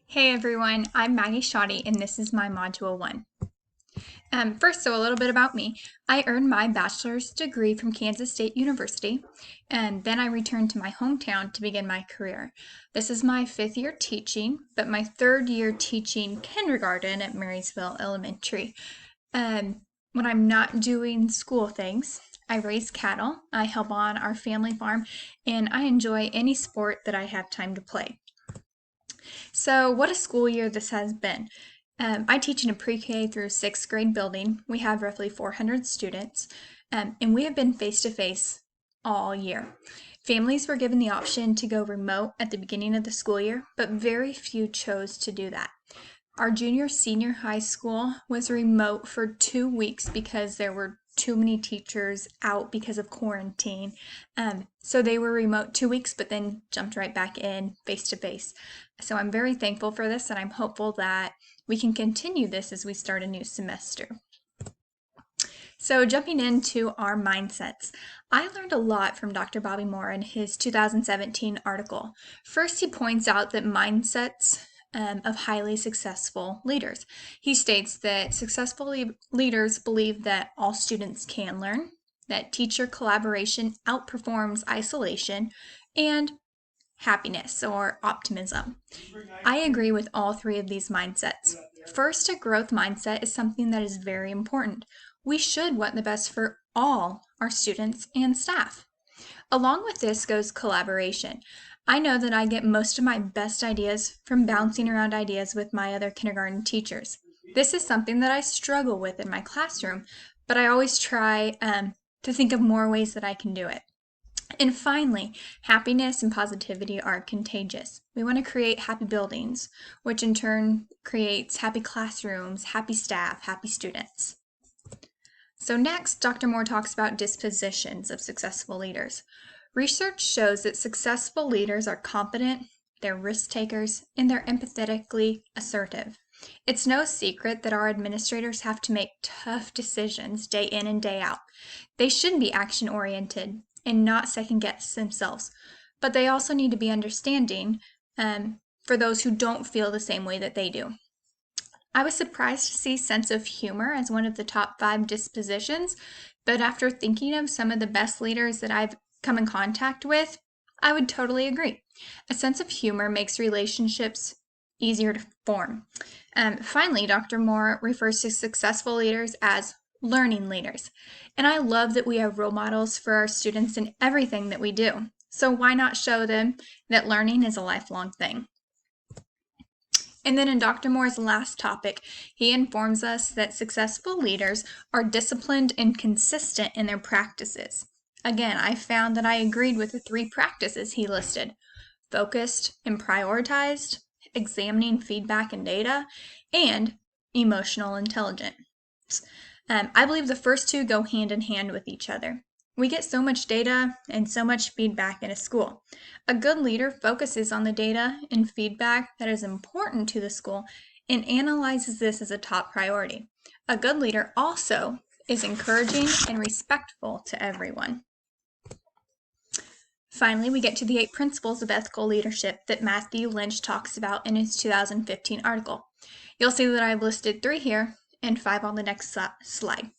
Hey everyone, I'm Maggie Shoddy and this is my Module 1. First, a little bit about me. I earned my bachelor's degree from Kansas State University, and then I returned to my hometown to begin my career. This is my 5th year teaching, but my 3rd year teaching kindergarten at Marysville Elementary. When I'm not doing school things, I raise cattle, I help on our family farm, and I enjoy any sport that I have time to play. So, what a school year this has been. I teach in a pre-K through 6th grade building. We have roughly 400 students, and we have been face-to-face all year. Families were given the option to go remote at the beginning of the school year, but very few chose to do that. Our senior high school was remote for 2 weeks because there were too many teachers out because of quarantine. So they were remote 2 weeks, but then jumped right back in face to face. So I'm very thankful for this, and I'm hopeful that we can continue this as we start a new semester. So jumping into our mindsets, I learned a lot from Dr. Bobby Moore in his 2017 article. First, he points out that mindsets of highly successful leaders. He states that successful leaders believe that all students can learn, that teacher collaboration outperforms isolation, and happiness or optimism. I agree with all 3 of these mindsets. First, a growth mindset is something that is very important. We should want the best for all our students and staff. Along with this goes collaboration. I know that I get most of my best ideas from bouncing around ideas with my other kindergarten teachers. This is something that I struggle with in my classroom, but I always try to think of more ways that I can do it. And finally, happiness and positivity are contagious. We want to create happy buildings, which in turn creates happy classrooms, happy staff, happy students. So next, Dr. Moore talks about dispositions of successful leaders. Research shows that successful leaders are confident, they're risk takers, and they're empathetically assertive. It's no secret that our administrators have to make tough decisions day in and day out. They should be action-oriented and not second-guess themselves, but they also need to be understanding for those who don't feel the same way that they do. I was surprised to see sense of humor as one of the top 5 dispositions, but after thinking of some of the best leaders that I've come in contact with, I would totally agree. A sense of humor makes relationships easier to form. Finally, Dr. Moore refers to successful leaders as learning leaders. And I love that we have role models for our students in everything that we do. So why not show them that learning is a lifelong thing? And then in Dr. Moore's last topic, he informs us that successful leaders are disciplined and consistent in their practices. Again, I found that I agreed with the 3 practices he listed: focused and prioritized, examining feedback and data, and emotional intelligence. I believe the first 2 go hand in hand with each other. We get so much data and so much feedback in a school. A good leader focuses on the data and feedback that is important to the school and analyzes this as a top priority. A good leader also is encouraging and respectful to everyone. Finally, we get to the 8 principles of ethical leadership that Matthew Lynch talks about in his 2015 article. You'll see that I've listed 3 here and 5 on the next slide.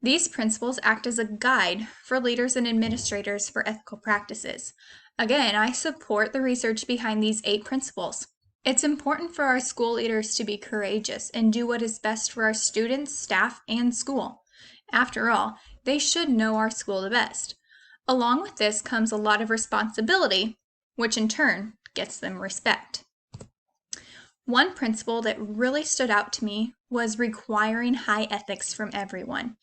These principles act as a guide for leaders and administrators for ethical practices. Again, I support the research behind these 8 principles. It's important for our school leaders to be courageous and do what is best for our students, staff, and school. After all, they should know our school the best. Along with this comes a lot of responsibility, which in turn gets them respect. One principle that really stood out to me was requiring high ethics from everyone.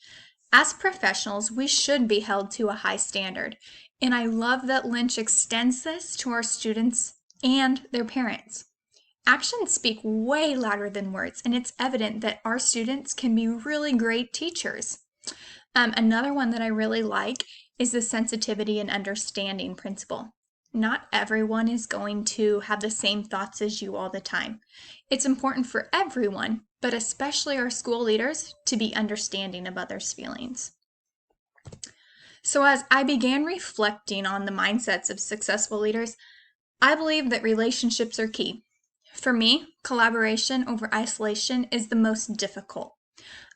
As professionals, we should be held to a high standard, and I love that Lynch extends this to our students and their parents. Actions speak way louder than words, and it's evident that our students can be really great teachers. Another one that I really like is the sensitivity and understanding principle. Not everyone is going to have the same thoughts as you all the time. It's important for everyone, but especially our school leaders, to be understanding of others' feelings. So as I began reflecting on the mindsets of successful leaders, I believe that relationships are key. For me, collaboration over isolation is the most difficult.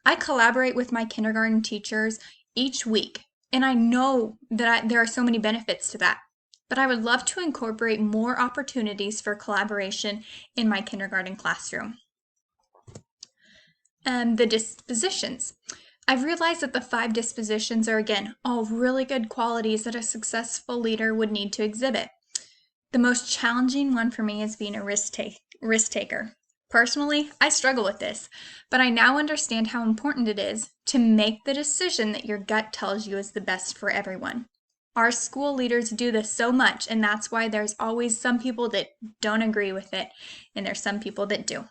I collaborate with my kindergarten teachers each week, and I know that there are so many benefits to that. But I would love to incorporate more opportunities for collaboration in my kindergarten classroom. The dispositions. I've realized that the 5 dispositions are, again, all really good qualities that a successful leader would need to exhibit. The most challenging one for me is being a risk taker. Personally, I struggle with this, but I now understand how important it is to make the decision that your gut tells you is the best for everyone. Our school leaders do this so much, and that's why there's always some people that don't agree with it, and there's some people that do.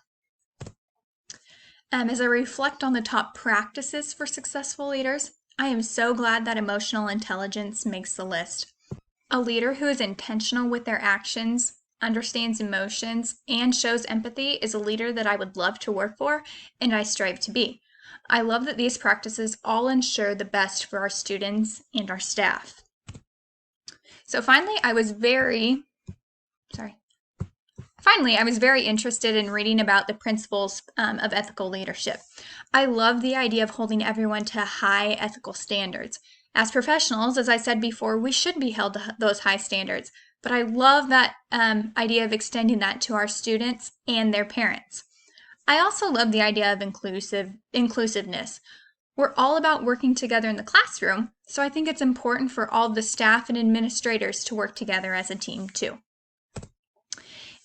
As I reflect on the top practices for successful leaders, I am so glad that emotional intelligence makes the list. A leader who is intentional with their actions, understands emotions, and shows empathy is a leader that I would love to work for and I strive to be. I love that these practices all ensure the best for our students and our staff. So finally, I was very interested in reading about the principles of ethical leadership. I love the idea of holding everyone to high ethical standards. As professionals, as I said before, we should be held to those high standards, but I love that idea of extending that to our students and their parents. I also love the idea of inclusiveness. We're all about working together in the classroom, so I think it's important for all the staff and administrators to work together as a team too.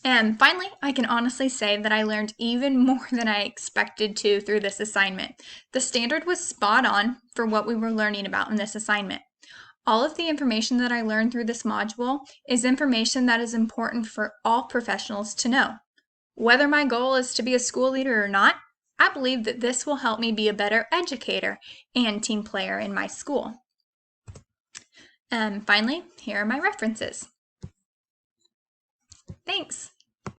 And finally, I can honestly say that I learned even more than I expected to through this assignment. The standard was spot on for what we were learning about in this assignment. All of the information that I learned through this module is information that is important for all professionals to know. Whether my goal is to be a school leader or not, I believe that this will help me be a better educator and team player in my school. Finally, here are my references. Thanks.